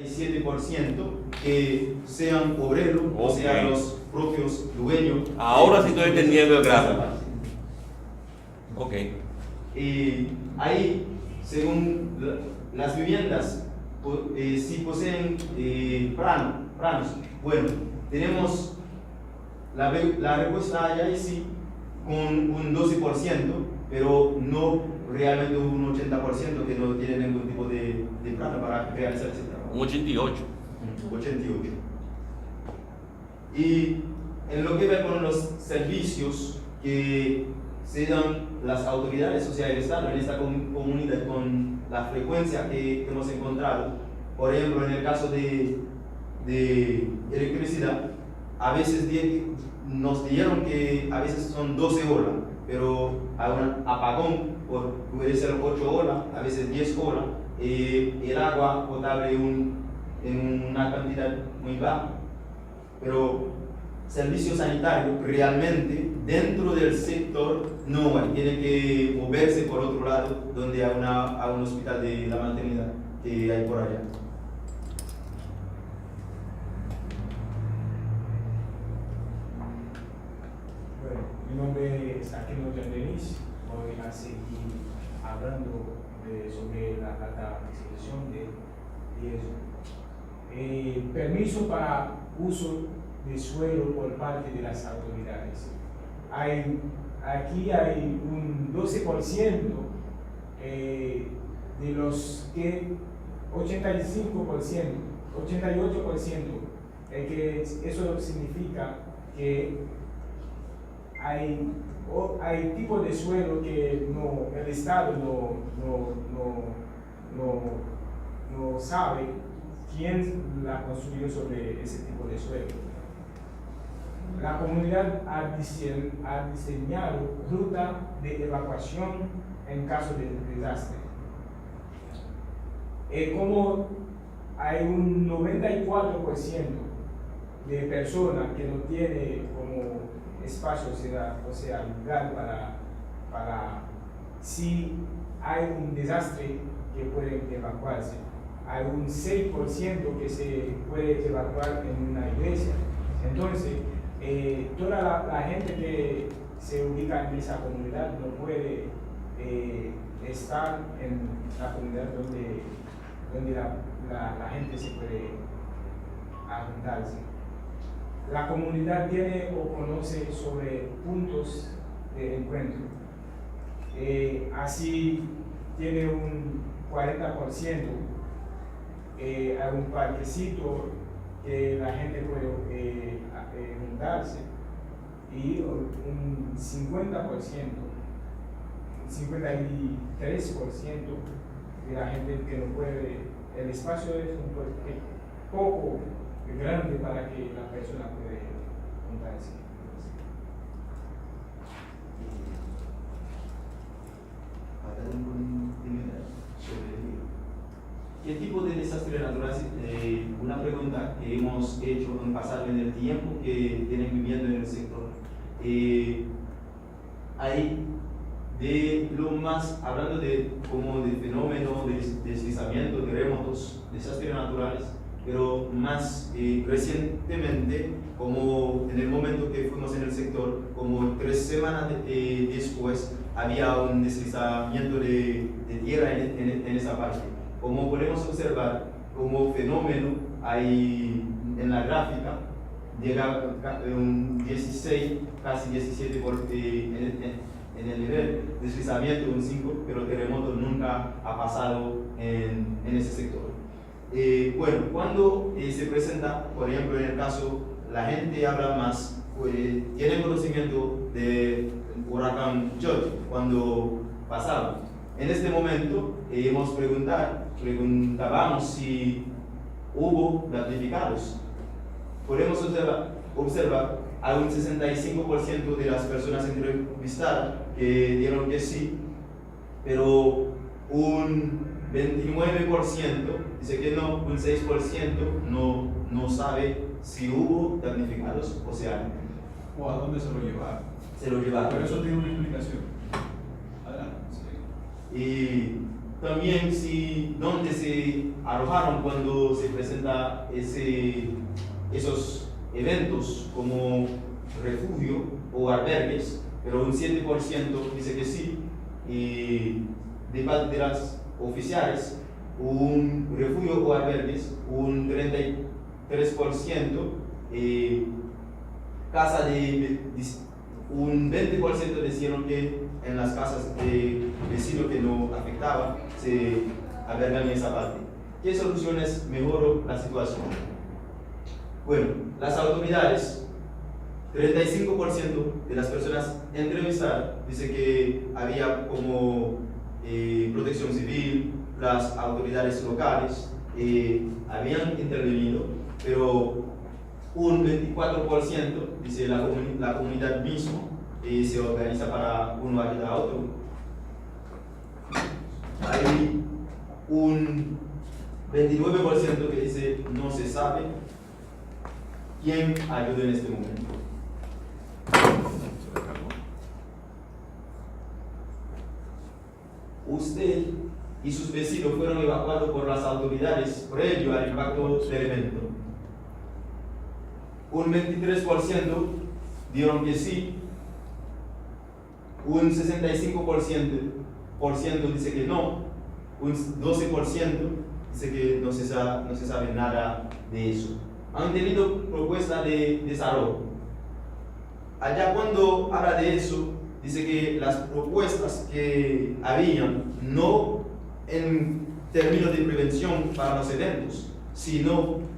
7% que sean obreros, o sea, los propios dueños. Ahora sí estoy entendiendo el gráfico. Ok. Y ahí, según las viviendas, si poseen planos, bueno, tenemos la respuesta ahí sí con un 12%, pero no realmente un 80% que no tiene ningún tipo de plano para realizar ese trabajo. Un 88. 88. Y en lo que ve con los servicios que se dan las autoridades, o sea, el Estado en esta comunidad, con la frecuencia que hemos encontrado, por ejemplo, en el caso de electricidad, a veces nos dijeron que a veces son 12 horas, pero hay un apagón, puede ser 8 horas, a veces 10 horas, el agua potable en una cantidad muy baja, pero servicio sanitario realmente dentro del sector no hay, tiene que moverse por otro lado donde hay un hospital de la maternidad que hay por allá. Bueno, mi nombre es Aquino Denis, voy a seguir hablando sobre la alta resolución de eso. Permiso para uso de suelo por parte de las autoridades. Aquí hay un 12% de los que 85%, 88%, que eso significa que hay tipos de suelo que el Estado no sabe quién la construyó sobre ese tipo de suelo. La comunidad ha diseñado ruta de evacuación en caso de desastre. Como hay un 94% de personas que no tienen como espacio, o sea, lugar para si hay un desastre que pueden evacuarse. Hay un 6% que se puede evacuar en una iglesia. Entonces, toda la gente que se ubica en esa comunidad no puede estar en la comunidad donde la gente se puede juntarse. La comunidad tiene o conoce sobre puntos de encuentro. Así tiene un 40%. Hay un parquecito que la gente puede juntarse y un 50%, 53% de la gente que no puede, el espacio es un poco grande para que la persona pueda juntarse. ¿Qué tipo de desastre natural? Una pregunta que hemos hecho en pasado en el tiempo que tienen viviendo en el sector. Hay de lo más, hablando de como de fenómenos de deslizamiento, terremotos, desastres naturales, pero más recientemente, como en el momento que fuimos en el sector, como 3 semanas después, había un deslizamiento de tierra en esa parte. Como podemos observar, como fenómeno, hay en la gráfica, llega un 16, casi 17 en el nivel, deslizamiento un 5, pero terremoto nunca ha pasado en ese sector. Bueno, cuando se presenta, por ejemplo, en el caso, la gente habla más, tiene conocimiento del huracán George cuando pasaba. En este momento, preguntábamos si hubo damnificados. Podemos observar a un 65% de las personas entrevistadas que dieron que sí, pero un 29% dice que no, un 6% no sabe si hubo damnificados, o sea, ¿o a dónde se lo llevaron? Se lo llevaron. Pero eso tiene una explicación. Adelante. Sí. Y también dónde se alojaron cuando se presenta esos eventos como refugio o albergues, pero un 7% dice que sí, y de parte de las oficiales, un refugio o albergues, un 33%, un 20% dijeron que en las casas de vecinos que no afectaba se albergan en esa parte. ¿Qué soluciones mejoró la situación? Bueno, las autoridades, 35% de las personas entrevistadas dice que había como protección civil, las autoridades locales habían intervenido, pero un 24% dice la comunidad mismo se organiza para uno ayudar a otro. Hay un 29% que dice no se sabe quién ayudó en este momento. Usted y sus vecinos fueron evacuados por las autoridades previo al impacto del evento. Un 23% dijeron que sí, un 65% dice que no, un 12% dice que no se sabe nada de eso. Han tenido propuestas de desarrollo. Allá cuando habla de eso, dice que las propuestas que habían, no en términos de prevención para los eventos, sino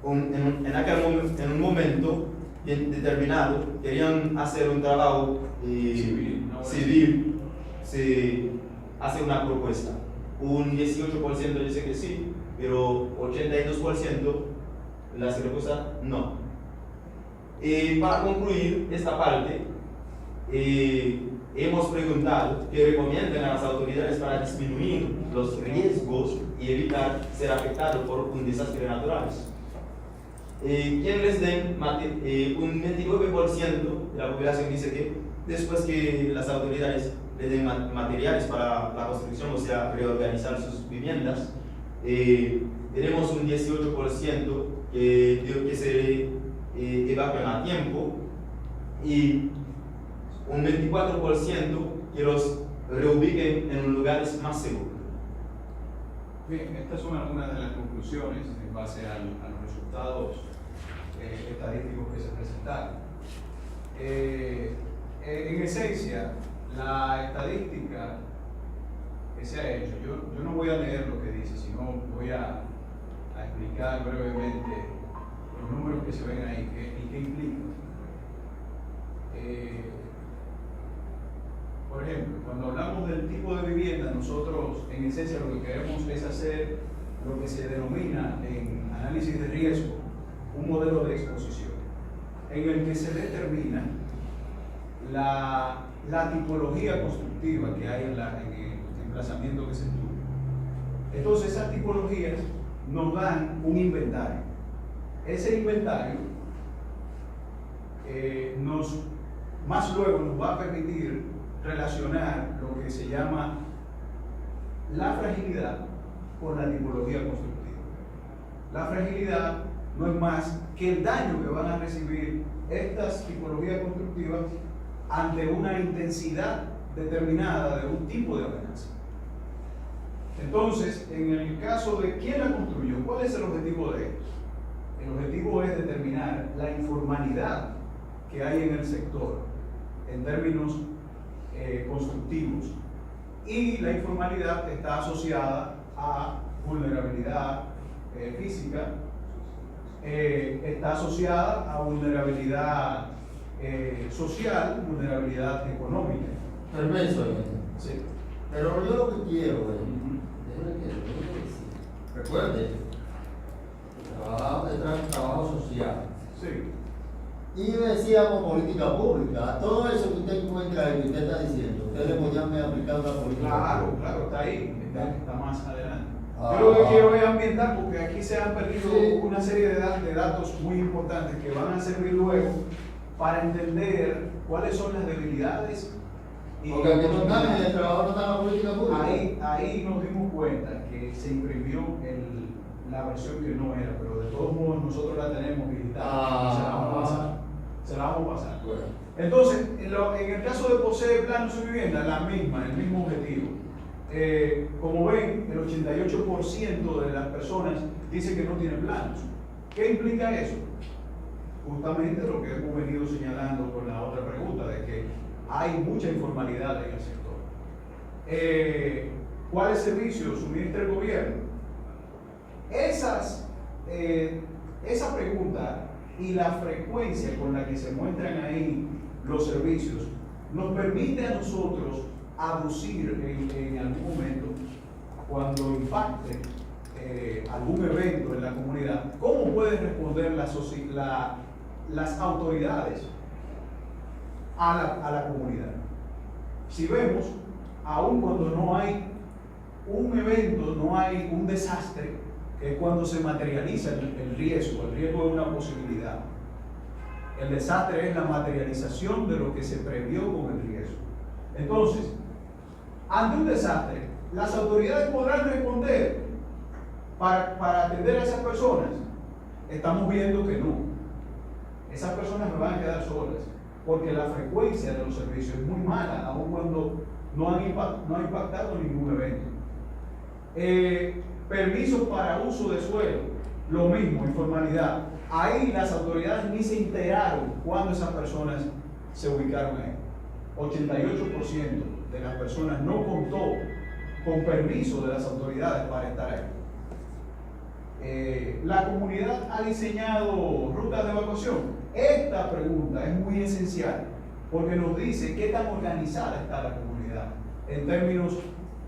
en un momento determinado, querían hacer un trabajo civil, se hace una propuesta. Un 18% dice que sí, pero 82% la respuesta no. Para concluir esta parte, hemos preguntado qué recomiendan a las autoridades para disminuir los riesgos y evitar ser afectados por un desastre natural. ¿Quién les den un 29% de la población dice que después que las autoridades les den materiales para la construcción, o sea, reorganizar sus viviendas, tenemos un 18% que se evacúen a tiempo y un 24% que los reubiquen en lugares más seguros. Bien, estas son algunas de las conclusiones en base a los resultados estadísticos que se presentaron. En esencia, la estadística que se ha hecho, yo no voy a leer lo que dice, sino voy a explicar brevemente los números que se ven ahí y qué implican. Por ejemplo, cuando hablamos del tipo de vivienda, nosotros en esencia lo que queremos es hacer lo que se denomina en análisis de riesgo un modelo de exposición, en el que se determina la tipología constructiva que hay en el emplazamiento que se estudia. Entonces esas tipologías nos dan un inventario. Ese inventario más luego nos va a permitir relacionar lo que se llama la fragilidad con la tipología constructiva. La fragilidad no es más que el daño que van a recibir estas tipologías constructivas ante una intensidad determinada de un tipo de amenaza. Entonces, en el caso de quién la construyó, ¿cuál es el objetivo de esto? El objetivo es determinar la informalidad que hay en el sector en términos constructivos, y la informalidad está asociada a vulnerabilidad física, está asociada a vulnerabilidad social, vulnerabilidad económica. Permiso, Sí. pero yo lo que quiero recuerde, trabajo social. Sí. Y decíamos política pública. Todo eso que usted encuentra ahí, que usted está diciendo, usted le podían aplicar una política Claro, pública. claro, está ahí, está más adelante. Ah. Yo lo que quiero es ambientar, porque aquí se han perdido Sí. una serie de datos muy importantes que van a servir luego para entender cuáles son las debilidades Porque aquí no están en el trabajo, no está en la política pública. Ahí nos dimos cuenta que se imprimió la versión que no era, pero de todos modos nosotros la tenemos digital y se la vamos a pasar. Se la vamos a pasar. Bueno. Entonces, en el caso de posee plano su vivienda, el mismo objetivo. Como ven, el 88% de las personas dice que no tiene planos. ¿Qué implica eso? Justamente lo que hemos venido señalando con la otra pregunta, de que hay mucha informalidad en el sector. ¿Cuáles servicios suministra el gobierno? Esa pregunta y la frecuencia con la que se muestran ahí los servicios nos permite a nosotros aducir en algún momento, cuando impacte algún evento en la comunidad, cómo pueden responder las autoridades a la comunidad. Si vemos, aun cuando no hay un evento, no hay un desastre, que es cuando se materializa el riesgo es una posibilidad. El desastre es la materialización de lo que se previó con el riesgo. Entonces, ante un desastre, las autoridades podrán responder para atender a esas personas. Estamos viendo que no. Esas personas me van a quedar solas, porque la frecuencia de los servicios es muy mala, aun cuando no ha impactado ningún evento. Permisos para uso de suelo, lo mismo, informalidad. Ahí las autoridades ni se enteraron cuando esas personas se ubicaron ahí. 88% de las personas no contó con permiso de las autoridades para estar ahí. La comunidad ha diseñado rutas de evacuación. Esta pregunta es muy esencial porque nos dice qué tan organizada está la comunidad en términos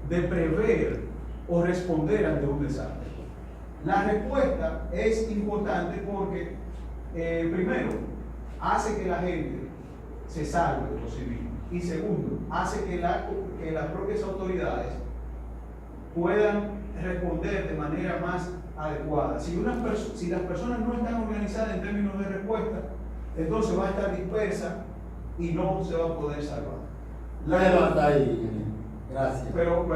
de prever o responder ante un desastre. La respuesta es importante porque, primero, hace que la gente se salve por sí misma, y segundo, hace que las propias autoridades puedan responder de manera más adecuada. Si las personas no están organizadas en términos de respuesta, entonces va a estar dispersa y no se va a poder salvar. Levanta ahí. Gracias. Pero Yo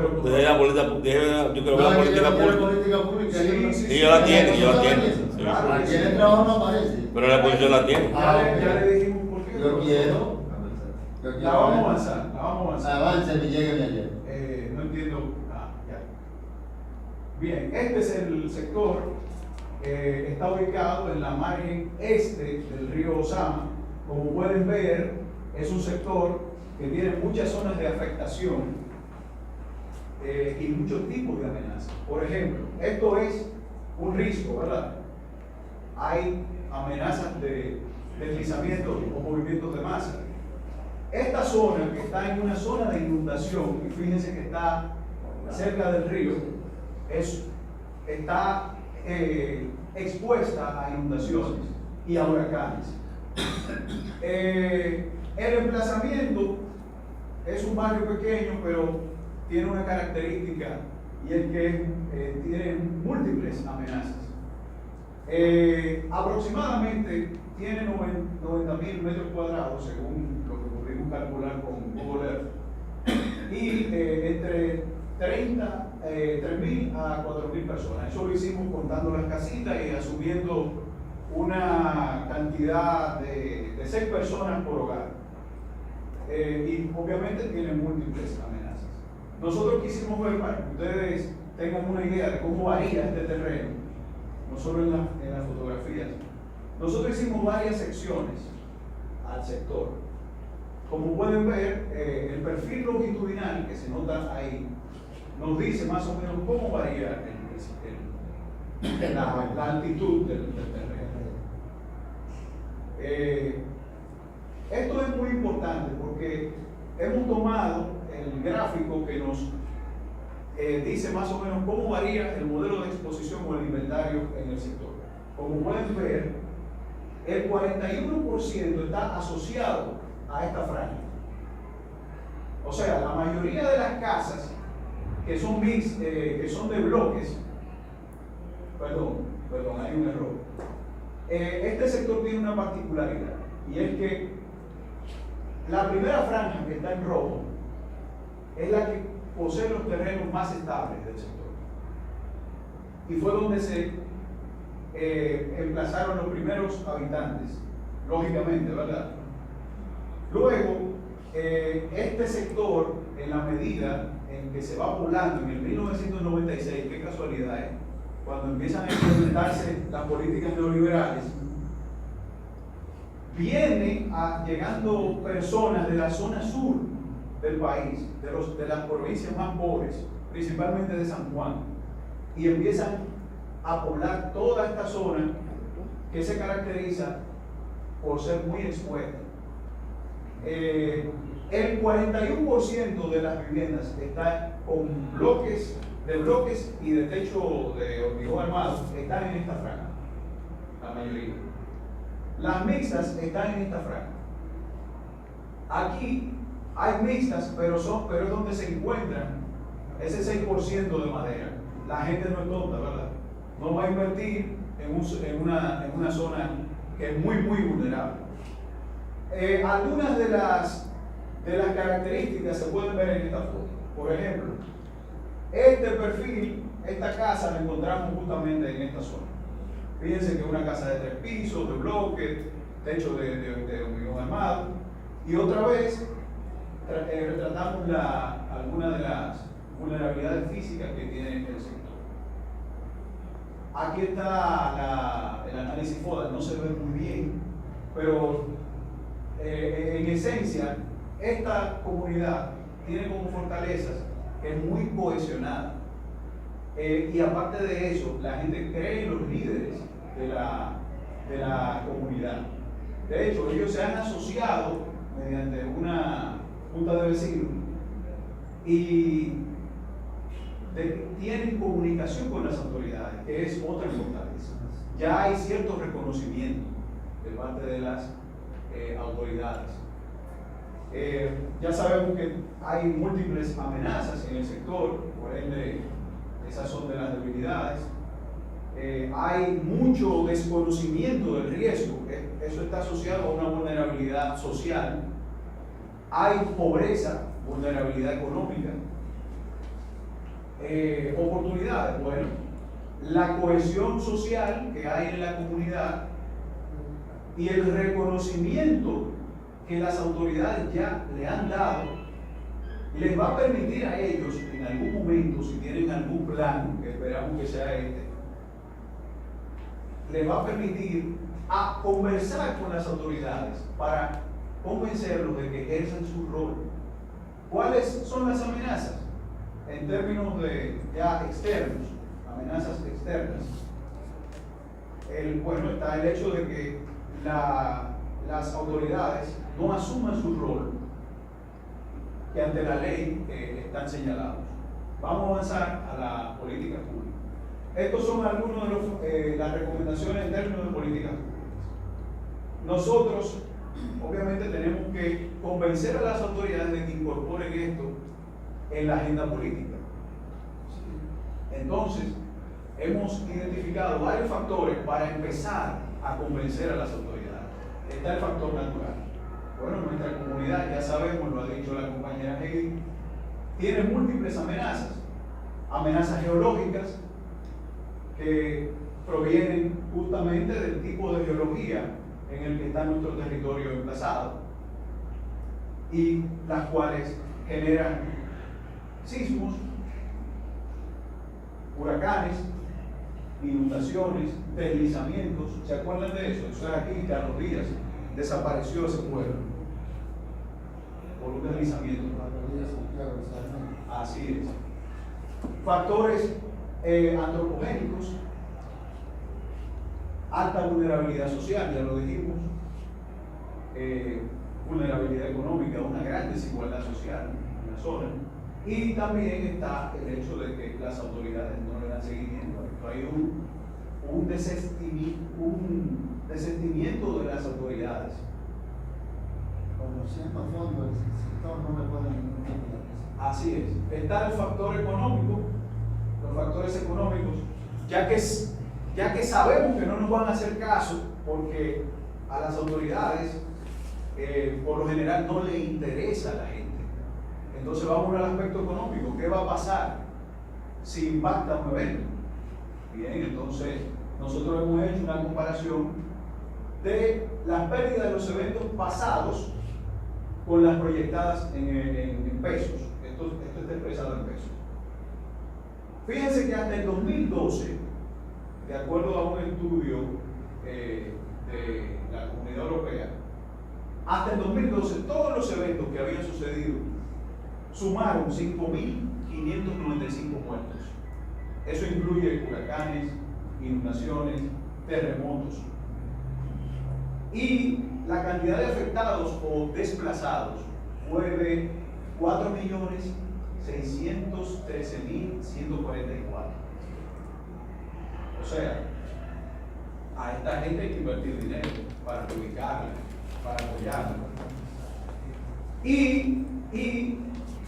creo que la política pública. Sí, Sí, yo la tiene. Sí. Claro, Aquí en el trabajo no aparece. Pero la posición la tiene. ya le dijimos por qué. Yo quiero. La vamos a avanzar. Avance, me llegue ayer. No entiendo. Ya. Bien, este es el sector. Está ubicado en la margen este del río Osama. Como pueden ver, es un sector que tiene muchas zonas de afectación y muchos tipos de amenazas. Por ejemplo, esto es un risco, ¿verdad? Hay amenazas de deslizamientos o movimientos de masa. Esta zona, que está en una zona de inundación, y fíjense que está cerca del río, está expuesta a inundaciones y a huracanes. El emplazamiento es un barrio pequeño, pero tiene una característica, y es que tiene múltiples amenazas. Aproximadamente tiene 90.000 metros cuadrados, según lo que pudimos calcular con Google Earth, y entre 3.000 a 4.000 personas. Eso lo hicimos contando las casitas y asumiendo una cantidad de 6 personas por hogar. Y obviamente tiene múltiples amenazas. Nosotros quisimos ver, para que ustedes tengan una idea de cómo varía este terreno, no solo en las fotografías. Nosotros hicimos varias secciones al sector. Como pueden ver, el perfil longitudinal que se nota ahí nos dice más o menos cómo varía la altitud del terreno. Esto es muy importante porque hemos tomado el gráfico que nos dice más o menos cómo varía el modelo de exposición o el inventario en el sector. Como pueden ver, el 41% está asociado a esta franja. O sea, la mayoría de las casas que son de bloques, perdón, hay un error. Este sector tiene una particularidad, y es que la primera franja que está en rojo es la que posee los terrenos más estables del sector. Y fue donde se emplazaron los primeros habitantes, lógicamente, ¿verdad? Luego, este sector, en la medida en que se va poblando en el 1996, qué casualidad, cuando empiezan a implementarse las políticas neoliberales, vienen llegando personas de la zona sur del país, de las provincias más pobres, principalmente de San Juan, y empiezan a poblar toda esta zona que se caracteriza por ser muy expuesta. El 41% de las viviendas están con bloques y de techo de hormigón armado, están en esta franja, la mayoría. Las mixtas están en esta franja. Aquí hay mixtas, pero es donde se encuentran ese 6% de madera. La gente no es tonta, ¿verdad? No va a invertir en una zona que es muy, muy vulnerable. Algunas de las características se pueden ver en esta foto. Por ejemplo, este perfil, esta casa la encontramos justamente en esta zona. Fíjense que es una casa de 3 pisos, de bloque, techo de hormigón armado. Y otra vez retratamos algunas de las vulnerabilidades físicas que tiene el sector. Aquí está el análisis FODA, no se ve muy bien, pero en esencia, esta comunidad tiene como fortalezas que es muy cohesionada. Y aparte de eso, la gente cree en los líderes de la comunidad. De hecho, ellos se han asociado mediante una junta de vecinos y tienen comunicación con las autoridades, que es otra fortaleza. Ya hay cierto reconocimiento de parte de las autoridades. Ya sabemos que hay múltiples amenazas en el sector, por ende, esas son de las debilidades. Hay mucho desconocimiento del riesgo, eso está asociado a una vulnerabilidad social. Hay pobreza, vulnerabilidad económica. Oportunidades, bueno, la cohesión social que hay en la comunidad y el reconocimiento que las autoridades ya le han dado les va a permitir a ellos en algún momento, si tienen algún plan, que esperamos que sea les va a permitir a conversar con las autoridades para convencerlos de que ejerzan su rol. ¿Cuáles son las amenazas? En términos de ya externos, amenazas externas. Bueno, está el hecho de que las autoridades no asuman su rol, que ante la ley están señalados. Vamos a avanzar a la política pública. Estos son algunos de las recomendaciones en términos de políticas públicas. Nosotros, obviamente, tenemos que convencer a las autoridades de que incorporen esto en la agenda política. Entonces, hemos identificado varios factores para empezar a convencer a las autoridades. Está el factor natural. Bueno, nuestra comunidad, ya sabemos, lo ha dicho la compañera Heidi, tiene múltiples amenazas. Amenazas geológicas que provienen justamente del tipo de geología en el que está nuestro territorio emplazado y las cuales generan sismos, huracanes, inundaciones, deslizamientos. ¿Se acuerdan de eso? Eso es aquí, Carlos Díaz desapareció ese pueblo por un deslizamiento. Así es. Factores antropogénicos, alta vulnerabilidad social, ya lo dijimos, vulnerabilidad económica, una gran desigualdad social en la zona, y también está el hecho de que las autoridades no le dan seguimiento. Hay un desistimiento de las autoridades. Conociendo a fondo el sector, no me pueden entender. Así es. Está el factor económico, los factores económicos, ya que sabemos que no nos van a hacer caso porque a las autoridades por lo general no le interesa a la gente. Entonces vamos al aspecto económico. ¿Qué va a pasar si impacta un evento? Bien, entonces nosotros hemos hecho una comparación de las pérdidas de los eventos pasados con las proyectadas en pesos. Esto está expresado en pesos. Fíjense que hasta el 2012, de acuerdo a un estudio de la Comunidad Europea, hasta el 2012 todos los eventos que habían sucedido sumaron 5.595 muertos. Eso incluye huracanes, inundaciones, terremotos. Y la cantidad de afectados o desplazados fue de 4.613.144. O sea, a esta gente hay que invertir dinero para ubicarla, para apoyarla. Y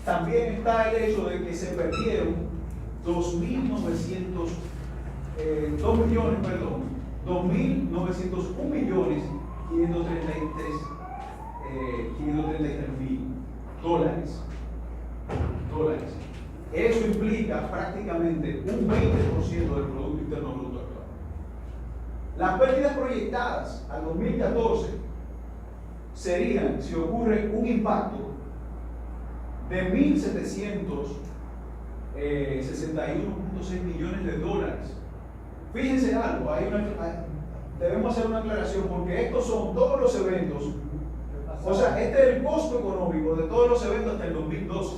también está el hecho de que se perdieron 2.901.533.000 dólares. Eso implica prácticamente un 20% del Producto Interno Bruto actual. Las pérdidas proyectadas al 2014 serían, si ocurre un impacto, de 1.761.6 millones de dólares. Fíjense algo, debemos hacer una aclaración porque estos son todos los eventos, o sea, este es el costo económico de todos los eventos hasta el 2012.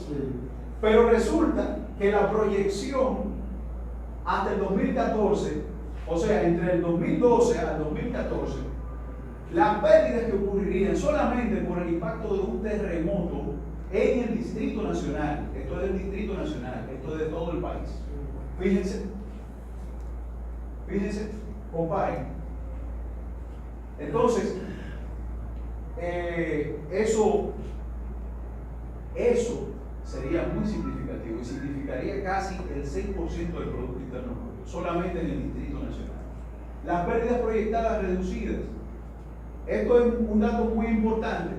Pero resulta que la proyección hasta el 2014, o sea, entre el 2012 al 2014, las pérdidas que ocurrirían solamente por el impacto de un terremoto en el Distrito Nacional, esto es del Distrito Nacional, esto es de todo el país. Fíjense, comparen. Entonces, eso sería muy significativo y significaría casi el 6% del Producto Interno Bruto, solamente en el Distrito Nacional. Las pérdidas proyectadas reducidas. Esto es un dato muy importante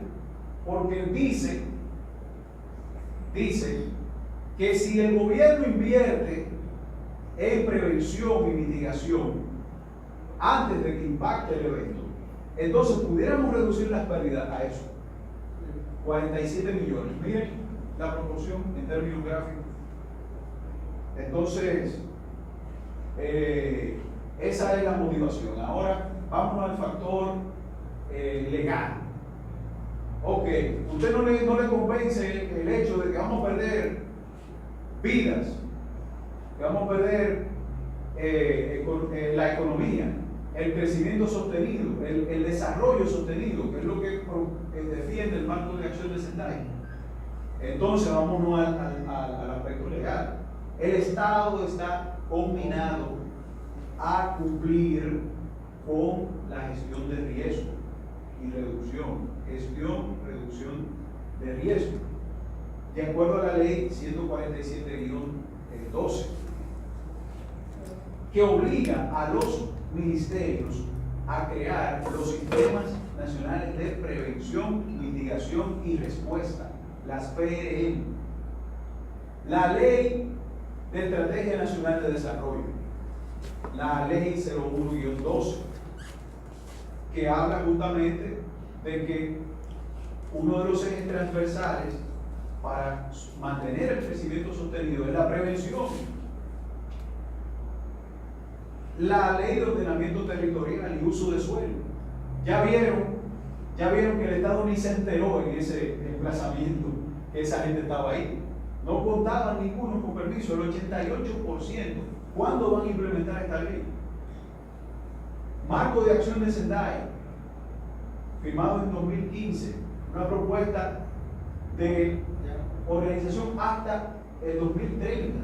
porque dice que si el gobierno invierte en prevención y mitigación antes de que impacte el evento, entonces pudiéramos reducir las pérdidas a eso. 47 millones. Miren la proporción en términos gráficos. Entonces, esa es la motivación. Ahora vamos al factor legal. Ok, usted no le convence el hecho de que vamos a perder vidas, que vamos a perder la economía, el crecimiento sostenido, el desarrollo sostenido, que es lo que defiende el marco de acción de Sendai. Entonces vámonos al aspecto legal. El Estado está combinado a cumplir con la gestión de riesgo y reducción de riesgo, de acuerdo a la ley 147-12, que obliga a los ministerios a crear los sistemas nacionales de prevención, mitigación y respuesta, las PRM, la ley de Estrategia Nacional de Desarrollo, la ley 01-12, que habla justamente de que uno de los ejes transversales para mantener el crecimiento sostenido es la prevención. La ley de ordenamiento territorial y uso de suelo. Ya vieron que el Estado ni se enteró en ese desplazamiento que esa gente estaba ahí. No contaban ninguno con permiso, el 88%. ¿Cuándo van a implementar esta ley? Marco de acción de Sendai, firmado en 2015, una propuesta de organización hasta el 2030.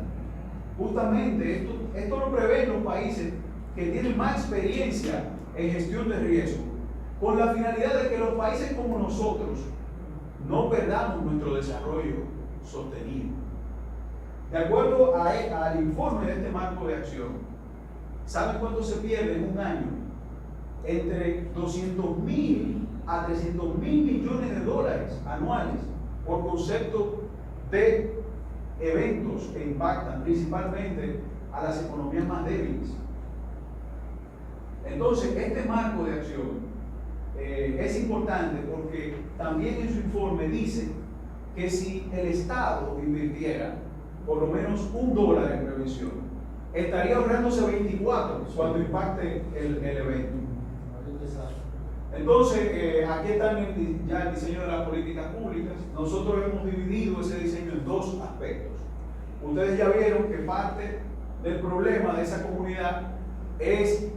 Justamente esto lo prevén los países que tienen más experiencia en gestión de riesgo, con la finalidad de que los países como nosotros no perdamos nuestro desarrollo sostenido. De acuerdo al informe de este marco de acción, ¿saben cuánto se pierde en un año? Entre 200.000 a 300.000 millones de dólares anuales por concepto de eventos que impactan principalmente a las economías más débiles. Entonces, este marco de acción es importante porque también en su informe dice que si el Estado invirtiera por lo menos $1 en prevención, estaría ahorrándose 24 cuando impacte el evento. Entonces, aquí está ya el diseño de las políticas públicas. Nosotros hemos dividido ese diseño en dos aspectos. Ustedes ya vieron que parte del problema de esa comunidad es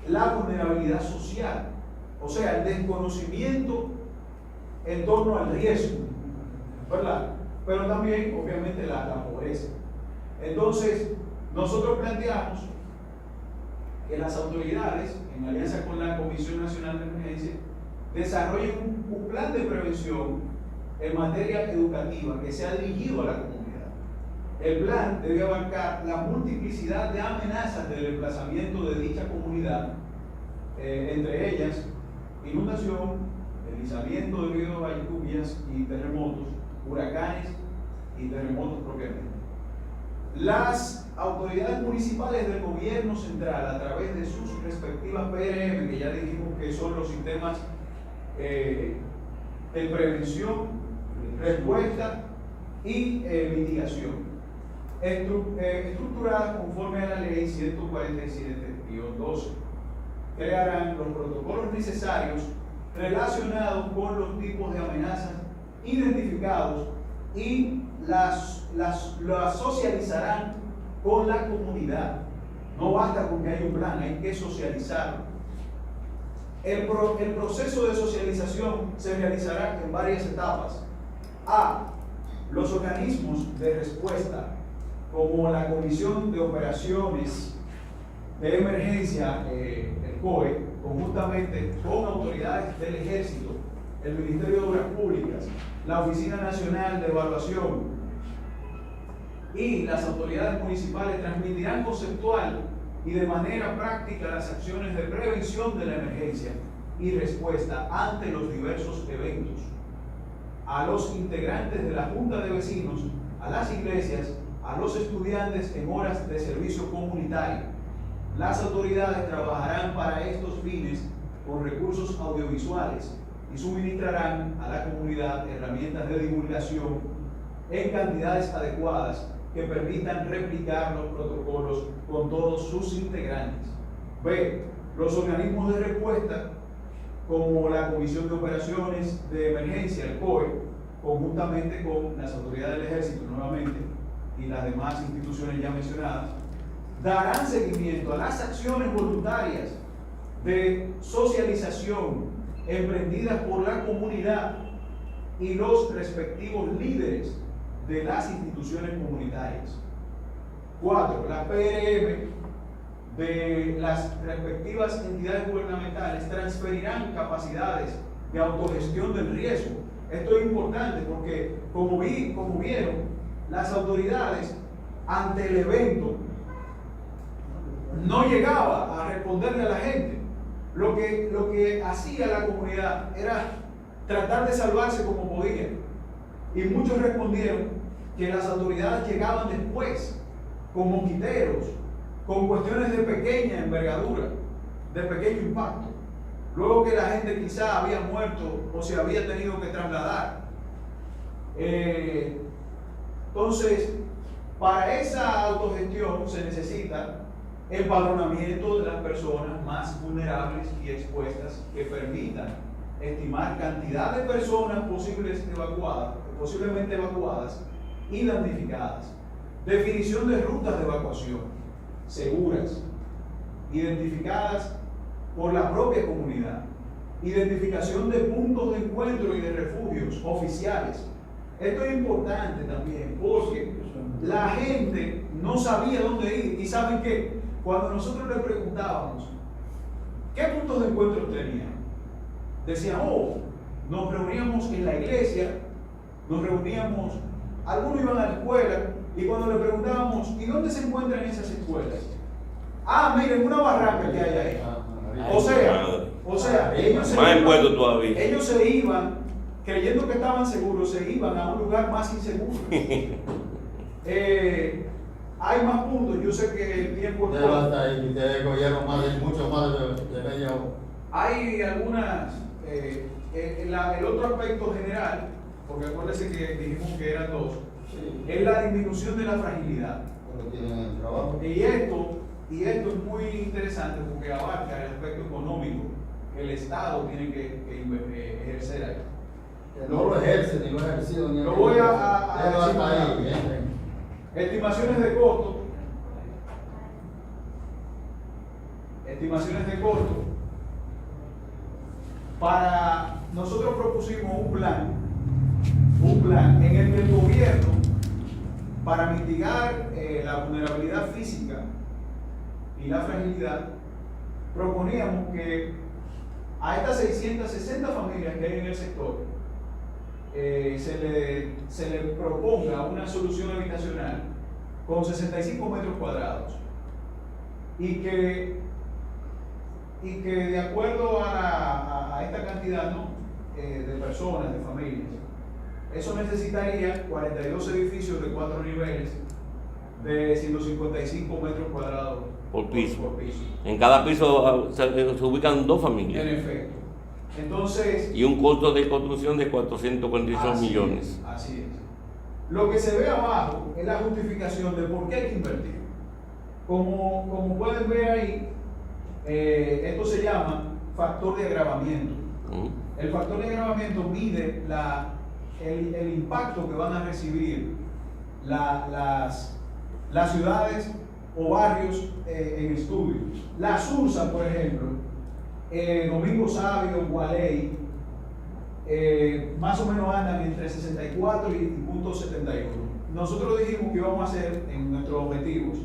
la vulnerabilidad social, o sea, el desconocimiento en torno al riesgo, ¿verdad? Pero también, obviamente, la pobreza. Entonces, nosotros planteamos que las autoridades, en alianza con la Comisión Nacional de Emergencia, desarrollen un plan de prevención en materia educativa que sea dirigido a la comunidad. El plan debe abarcar la multiplicidad de amenazas del desplazamiento de dicha comunidad, entre ellas inundación, deslizamiento debido a lluvias y terremotos, huracanes y terremotos propiamente. Las autoridades municipales del gobierno central, a través de sus respectivas PRM, que ya dijimos que son los sistemas de prevención, respuesta y mitigación, estructuradas conforme a la ley 147-12, crearán los protocolos necesarios relacionados con los tipos de amenazas identificados y las socializarán con la comunidad. No basta con que haya un plan, hay que socializarlo. El proceso de socialización se realizará en varias etapas. A. Los organismos de respuesta, como la Comisión de Operaciones de Emergencia, el COE, conjuntamente con autoridades del Ejército, el Ministerio de Obras Públicas, la Oficina Nacional de Evaluación y las autoridades municipales, transmitirán conceptual y de manera práctica las acciones de prevención de la emergencia y respuesta ante los diversos eventos a los integrantes de la Junta de Vecinos, a las iglesias, a los estudiantes en horas de servicio comunitario. Las autoridades trabajarán para estos fines con recursos audiovisuales y suministrarán a la comunidad herramientas de divulgación en cantidades adecuadas que permitan replicar los protocolos con todos sus integrantes. B. Los organismos de respuesta, como la Comisión de Operaciones de Emergencia, el COE, conjuntamente con las autoridades del Ejército nuevamente y las demás instituciones ya mencionadas, darán seguimiento a las acciones voluntarias de socialización emprendidas por la comunidad y los respectivos líderes de las instituciones comunitarias. 4. La PRM de las respectivas entidades gubernamentales transferirán capacidades de autogestión del riesgo. Esto es importante porque, como vieron, las autoridades ante el evento no llegaba a responderle a la gente. Lo que hacía la comunidad era tratar de salvarse como podía. Y muchos respondieron que las autoridades llegaban después, con mosquiteros, con cuestiones de pequeña envergadura, de pequeño impacto. Luego que la gente quizá había muerto o se había tenido que trasladar. Entonces, para esa autogestión se necesita empadronamiento de las personas más vulnerables y expuestas que permitan estimar cantidad de personas posiblemente evacuadas y damnificadas. Definición de rutas de evacuación seguras, identificadas por la propia comunidad. Identificación de puntos de encuentro y de refugios oficiales. Esto es importante también porque la gente no sabía dónde ir. Y ¿saben qué? Cuando nosotros le preguntábamos ¿qué puntos de encuentro tenían? Decían, nos reuníamos en la iglesia, algunos iban a la escuela, y cuando le preguntábamos, ¿y dónde se encuentran esas escuelas? Miren, una barranca que hay ahí. O sea, ellos se iban creyendo que estaban seguros, se iban a un lugar más inseguro. Hay más puntos, yo sé que el tiempo es Usted va corto. hasta ahí, ustedes cogieron mucho más de media hora. Hay algunas, el otro aspecto general, porque acuérdense que dijimos que eran dos, Sí. es la disminución de la fragilidad. Pero tienen el trabajo. Y esto es muy interesante porque abarca el aspecto económico que el Estado tiene que ejercer ahí. Que no lo ejerce, ni lo ha ejercido, ni Lo voy a Déjalo decir hasta ahí, rápido. bien. Estimaciones de costo. Estimaciones de costo. Nosotros propusimos un plan en el que el gobierno, para mitigar la vulnerabilidad física y la fragilidad, proponíamos que a estas 660 familias que hay en el sector se le proponga una solución habitacional con 65 metros cuadrados y que de acuerdo a esta cantidad, ¿no? De personas, de familias, eso necesitaría 42 edificios de 4 niveles de 155 metros cuadrados Por piso. Por piso. En cada piso se ubican 2 familias. En efecto. Entonces, Y un costo de construcción de 448 así millones. es, así es. Lo que se ve abajo es la justificación de por qué hay que invertir. Como pueden ver ahí, esto se llama factor de agravamiento. El factor de agravamiento mide el impacto que van a recibir las ciudades o barrios en estudio. La Sursa, por ejemplo, Domingo Sabio, Gualey, más o menos andan entre 64 y .71. Nosotros dijimos que íbamos a hacer en nuestros objetivos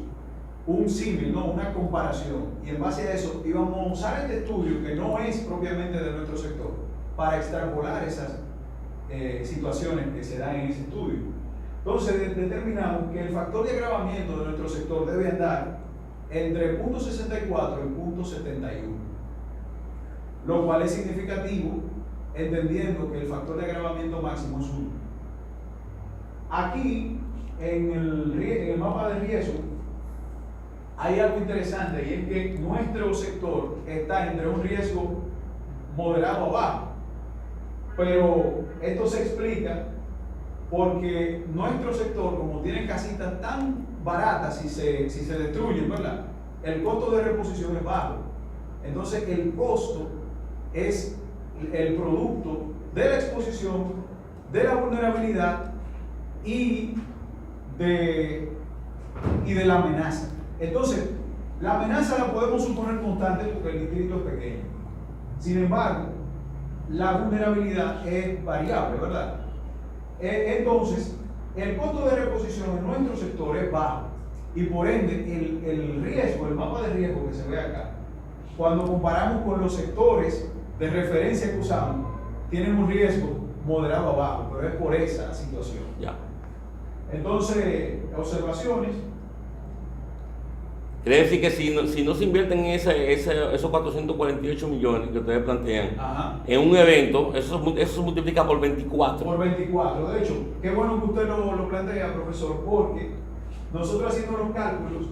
un símil, ¿no? Una comparación, y en base a eso íbamos a usar este estudio que no es propiamente de nuestro sector para extrapolar esas situaciones que se dan en ese estudio. Entonces determinamos que el factor de agravamiento de nuestro sector debe andar entre .64 y .71, lo cual es significativo entendiendo que el factor de agravamiento máximo es 1. Aquí en el mapa de riesgo hay algo interesante, y es que nuestro sector está entre un riesgo moderado a bajo, pero esto se explica porque nuestro sector, como tiene casitas tan baratas, si se destruyen, ¿verdad?, el costo de reposición es bajo. Entonces el costo es el producto de la exposición, de la vulnerabilidad y de la amenaza. Entonces, la amenaza la podemos suponer constante porque el distrito es pequeño. Sin embargo, la vulnerabilidad es variable, ¿verdad? Entonces, el costo de reposición en nuestro sector es bajo y por ende el riesgo, el mapa de riesgo que se ve acá, cuando comparamos con los sectores de referencia que usamos, tienen un riesgo moderado a bajo, pero es por esa situación. Ya. Entonces, observaciones. Quiere decir que si no se invierten esos 448 millones que ustedes plantean Ajá. en un evento, eso se multiplica por 24. Por 24. De hecho, qué bueno que usted lo plantea, profesor, porque nosotros haciendo los cálculos,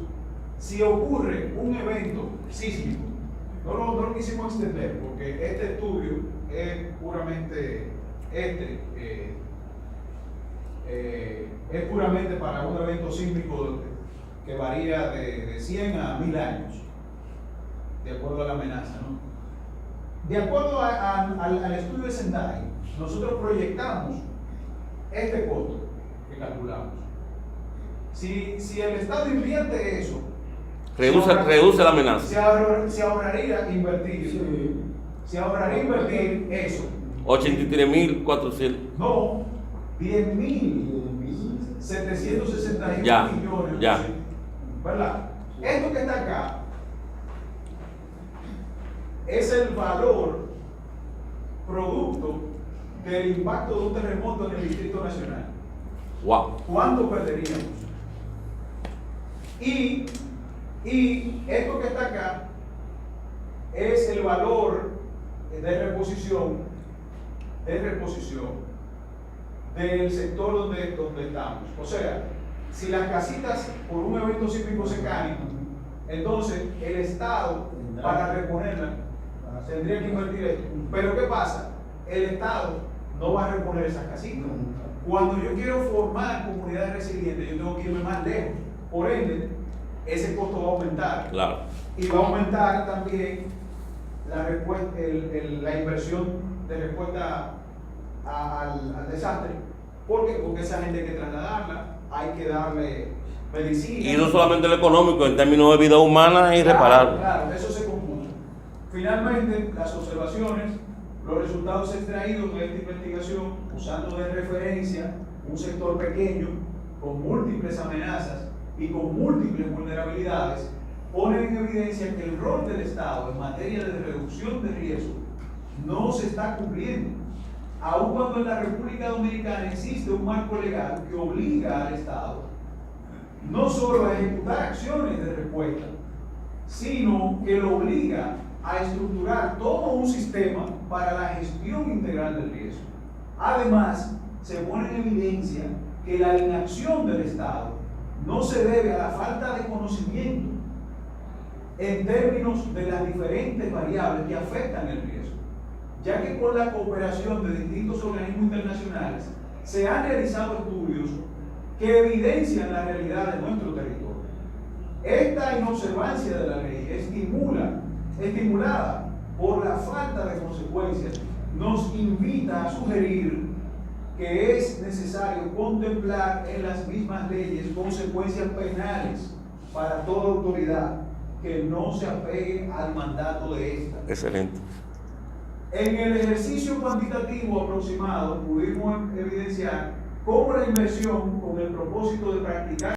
si ocurre un evento sísmico, no lo quisimos extender porque este estudio es puramente es puramente para un evento sísmico que varía de 100 a 1000 años, de acuerdo a la amenaza, ¿no? De acuerdo al estudio de Sendai, nosotros proyectamos este costo que calculamos. Si el Estado invierte eso, Reduce la amenaza. se ahorraría invertir. Sí. Se ahorraría invertir eso. 83.400. No, 10.761 Ya, millones. ya. ¿Verdad? Esto que está acá es el valor producto del impacto de un terremoto en el Distrito Nacional. Wow. ¿Cuánto perderíamos? Y esto que está acá es el valor de reposición de reposición del sector donde estamos. O sea, si las casitas por un evento sísmico se caen, entonces el Estado para reponerlas tendría que invertir esto. Pero ¿qué pasa? El Estado no va a reponer esas casitas. Cuando yo quiero formar comunidades resilientes, yo tengo que irme más lejos. Por ende, ese costo va a aumentar. Claro. Y va a aumentar también la inversión de respuesta al desastre. ¿Por qué? Porque esa gente hay que trasladarla, hay que darle medicina. Y no solamente lo económico, en términos de vida humana y reparar. Claro, eso se compuso. Finalmente, las observaciones, los resultados extraídos de esta investigación, usando de referencia un sector pequeño, con múltiples amenazas y con múltiples vulnerabilidades, ponen en evidencia que el rol del Estado en materia de reducción de riesgo no se está cumpliendo, aun cuando en la República Dominicana existe un marco legal que obliga al Estado no solo a ejecutar acciones de respuesta, sino que lo obliga a estructurar todo un sistema para la gestión integral del riesgo. Además, se pone en evidencia que la inacción del Estado no se debe a la falta de conocimiento en términos de las diferentes variables que afectan el riesgo, ya que con la cooperación de distintos organismos internacionales se han realizado estudios que evidencian la realidad de nuestro territorio. Esta inobservancia de la ley estimulada por la falta de consecuencias, nos invita a sugerir que es necesario contemplar en las mismas leyes consecuencias penales para toda autoridad que no se apegue al mandato de esta. Excelente. En el ejercicio cuantitativo aproximado pudimos evidenciar cómo la inversión con el propósito de practicar